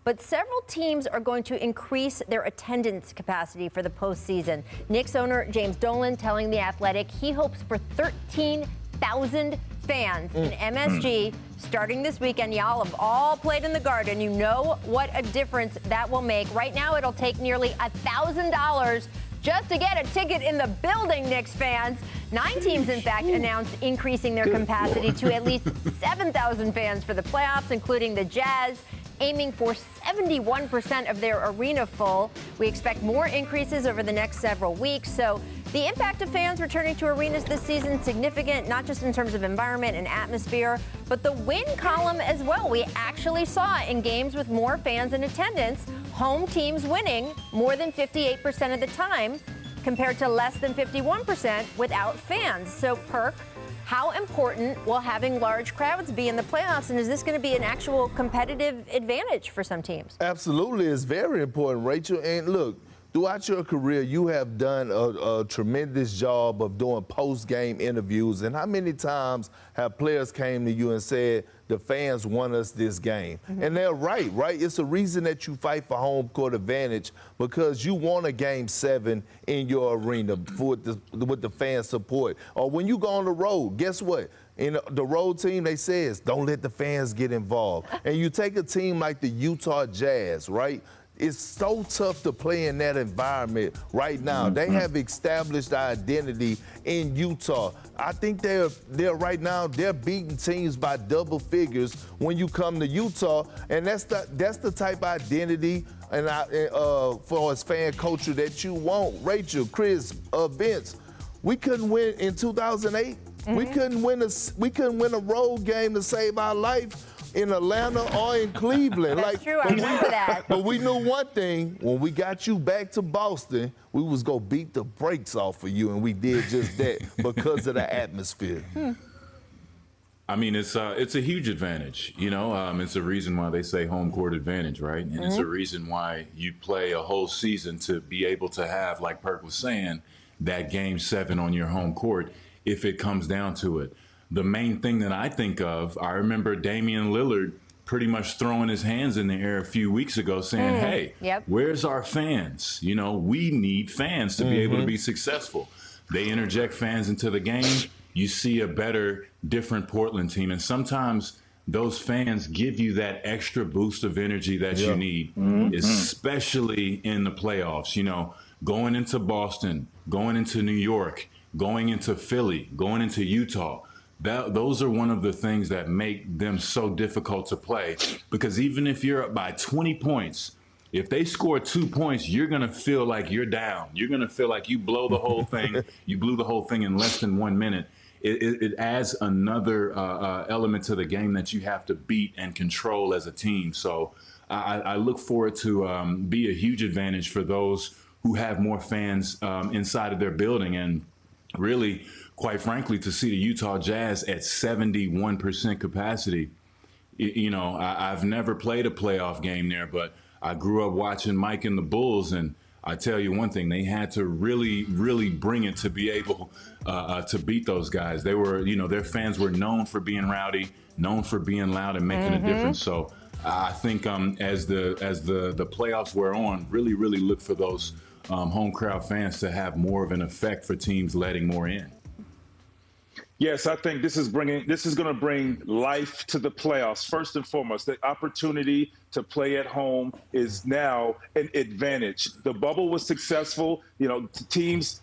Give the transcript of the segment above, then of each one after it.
but several teams are going to increase their attendance capacity for the postseason. Knicks owner James Dolan telling The Athletic he hopes for 13,000 fans in MSG starting this weekend. Y'all have all played in the Garden. You know what a difference that will make. Right now, it'll take nearly $1,000 just to get a ticket in the building, Knicks fans. 9 teams, in fact, announced increasing their capacity to at least 7,000 fans for the playoffs, including the Jazz, aiming for 71% of their arena full. We expect more increases over the next several weeks. So the impact of fans returning to arenas this season is significant, not just in terms of environment and atmosphere, but the win column as well. We actually saw in games with more fans in attendance, home teams winning more than 58% of the time, compared to less than 51% without fans. So, Perk, how important will having large crowds be in the playoffs, and is this going to be an actual competitive advantage for some teams? Absolutely, it's very important, Rachel. And look, throughout your career, you have done a tremendous job of doing post-game interviews. And how many times have players came to you and said, the fans want us this game? And they're right? It's a reason that you fight for home court advantage, because you want a Game 7 in your arena with the fan support. Or when you go on the road, guess what? In the road team, they says, don't let the fans get involved. And you take a team like the Utah Jazz, right? It's so tough to play in that environment right now. They have established identity in Utah. I think they're right now, they're beating teams by double figures when you come to Utah, and that's the type of identity and for as fan culture that you want. Rachel, Chris, Vince, we couldn't win in 2008. We couldn't win a road game to save our life in Atlanta or in Cleveland. That's true, I remember that. But we knew one thing: when we got you back to Boston, we was gonna beat the brakes off of you, and we did just that because of the atmosphere. I mean, it's a huge advantage. You know, it's a reason why they say home court advantage, right? And it's a reason why you play a whole season to be able to have, like Perk was saying, that Game 7 on your home court if it comes down to it. The main thing that I think of, I remember Damian Lillard pretty much throwing his hands in the air a few weeks ago saying, hey, where's our fans? You know, we need fans to be able to be successful. They interject fans into the game. You see a better, different Portland team. And sometimes those fans give you that extra boost of energy that you need, especially in the playoffs. You know, going into Boston, going into New York, going into Philly, going into Utah. Those are one of the things that make them so difficult to play, because even if you're up by 20 points, if they score 2 points, you're going to feel like you're down. You're going to feel like you blow the whole thing. You blew the whole thing in less than 1 minute. It adds another element to the game that you have to beat and control as a team. So I look forward to be a huge advantage for those who have more fans inside of their building. And really, quite frankly, to see the Utah Jazz at 71% capacity, you know, I've never played a playoff game there, but I grew up watching Mike and the Bulls, and I tell you one thing, they had to really, really bring it to be able to beat those guys. They were, you know, their fans were known for being rowdy, known for being loud and making a difference. So I think as the playoffs wear on, really, really look for those home crowd fans to have more of an effect for teams letting more in. Yes, I think this is going to bring life to the playoffs. First and foremost, the opportunity to play at home is now an advantage. The bubble was successful. You know, teams,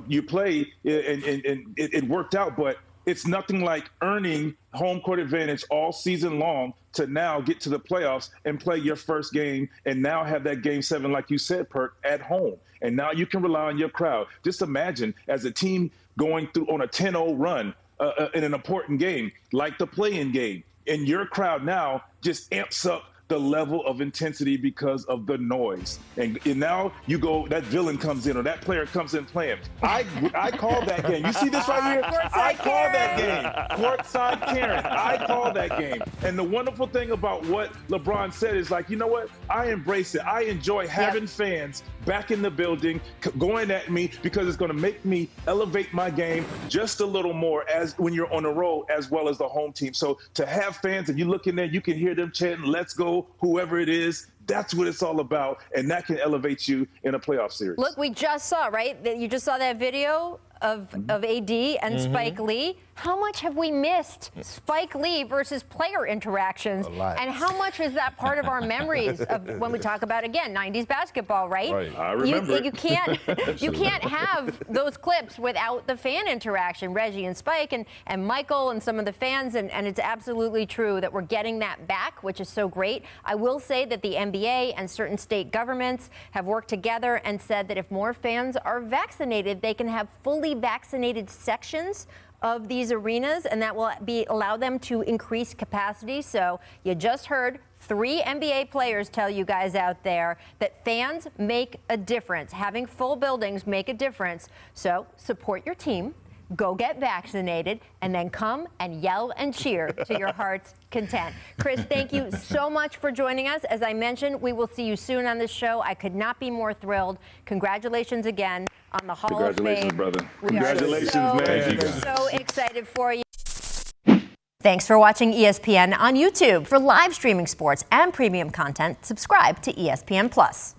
you play and it worked out, but it's nothing like earning home court advantage all season long to now get to the playoffs and play your first game and now have that Game 7, like you said, Perk, at home. And now you can rely on your crowd. Just imagine as a team going through on a 10-0 run in an important game, like the play-in game, and your crowd now just amps up the level of intensity because of the noise. And now you go, that villain comes in or that player comes in playing. I call that game. You see this right here? I call that game. Courtside Karen. I call that game. And the wonderful thing about what LeBron said is like, you know what? I embrace it. I enjoy having fans back in the building going at me because it's going to make me elevate my game just a little more as when you're on the road as well as the home team. So to have fans and you look in there, you can hear them chanting, let's go, whoever it is, That's what it's all about, and that can elevate you in a playoff series. Look, we just saw, right? You just saw that video of AD and Spike Lee. How much have we missed Spike Lee versus player interactions? A lot. And how much is that part of our memories of when we talk about, again, 90s basketball, right? Right. I remember it. You can't have those clips without the fan interaction, Reggie and Spike and Michael and some of the fans, and it's absolutely true that we're getting that back, which is so great. I will say that the NBA and certain state governments have worked together and said that if more fans are vaccinated, they can have fully vaccinated sections of these arenas, and that will allow them to increase capacity. So you just heard 3 NBA players tell you guys out there that fans make a difference. Having full buildings make a difference. So support your team, go get vaccinated, and then come and yell and cheer to your heart's content. Chris, thank you so much for joining us. As I mentioned, we will see you soon on this show. I could not be more thrilled. Congratulations again on the Hall of Fame. Congratulations, brother. We Congratulations, are man. Thank you. so excited for you. Thanks for watching ESPN on YouTube. For live streaming sports and premium content, subscribe to ESPN+.